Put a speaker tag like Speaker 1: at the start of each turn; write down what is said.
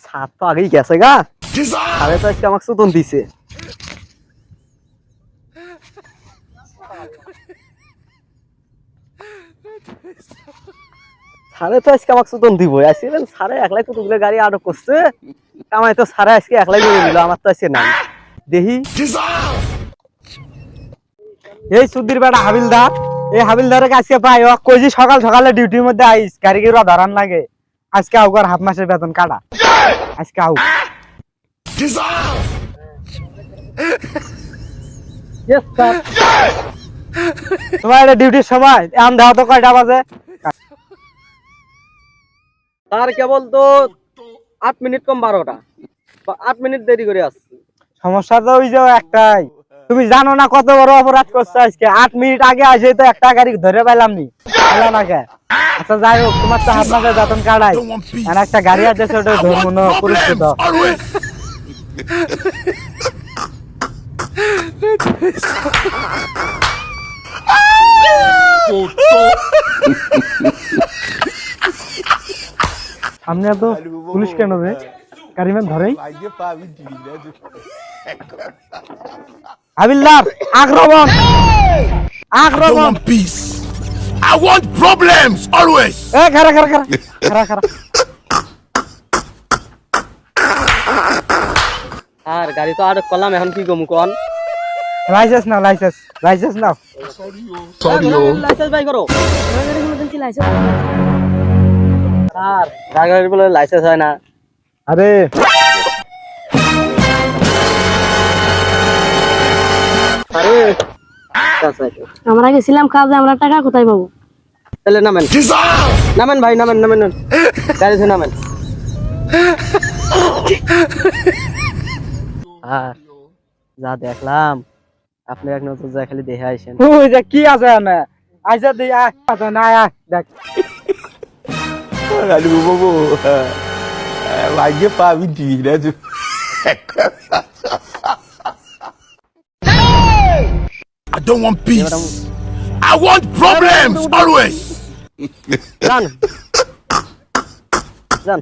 Speaker 1: সাত তো আগেই গেছে গা। আরে তো আজকে আমাকে সুতন দিছে। সারে তো আজকে আমাকে সুতন দিব। আসছিলেন সারে একলাই কতগুলো গাড়ি আটক করছে। আমায় তো সারে আজকে একলাই মেরে দিল, আমার তো আজকে নাই। দেখি এই সুধীর বেটা হাবিলদার, এই হাবিলদারকে আজকে পাই ও কইজি সকাল সকালে ডিউটির মধ্যে আইস, গাড়ি গিরা ধরান লাগে। আজকে আউক আর হাফ মাসের বেতন কাটা। আজকে আউক। Yes sir. তোমার এটা ডিউটির সময় এখন দাও তো কয়টা বাজে? আর কেবল তো 8 মিনিট কম 12টা, 8 মিনিট দেরি করে আসছি। সমস্যা তো ওই যে একটাই, তুমি জানো না কত বড় অপরাধ করছো আজকে। 8 মিনিট আগে আসে তো একটা গাড়ি ধরে পাইলাম নি, পাইলাম না কে? আচ্ছা যাই হোক, তোমার তো হাফ মাসের বেতন কাটাই, আর একটা গাড়ি আছে ওটা ধর্ম না পুরস্কৃত। সামনে তো পুলিশ কেন রে? গাড়িম্যান ধরেই হাবিলদার আক্রমণ, আক্রমণ।
Speaker 2: Peace. I want problems always.
Speaker 1: এ খারা খারা খারা খারা খারা। আর গাড়ি তো আটক করলাম, এখন কি কমু কোন? লাইসেন্স নাও, লাইসেন্স, লাইসেন্স নাও।
Speaker 2: Sorry,
Speaker 1: লাইসেন্স বাই করো। আর গাড়ি বলে লাইসেন্স হয় না। আরে আরে
Speaker 3: আমরা গেছিলাম কাজে, আমরা টাকা কোথায় পাবো?
Speaker 1: তাহলে নামেন, নামেন ভাই, নামেন নামেন, গাড়ি থেকে নামেন। আর যা দেখলাম, আপনি এক নতুন যা খালি দেখে আইসেন। ওই যে কি আছে না আইসা দেই আছে না দেখ।
Speaker 2: Aduh, bobo. Lagi Pak Widi dah tu. I don't want peace. I want problems always.
Speaker 1: Run. Run.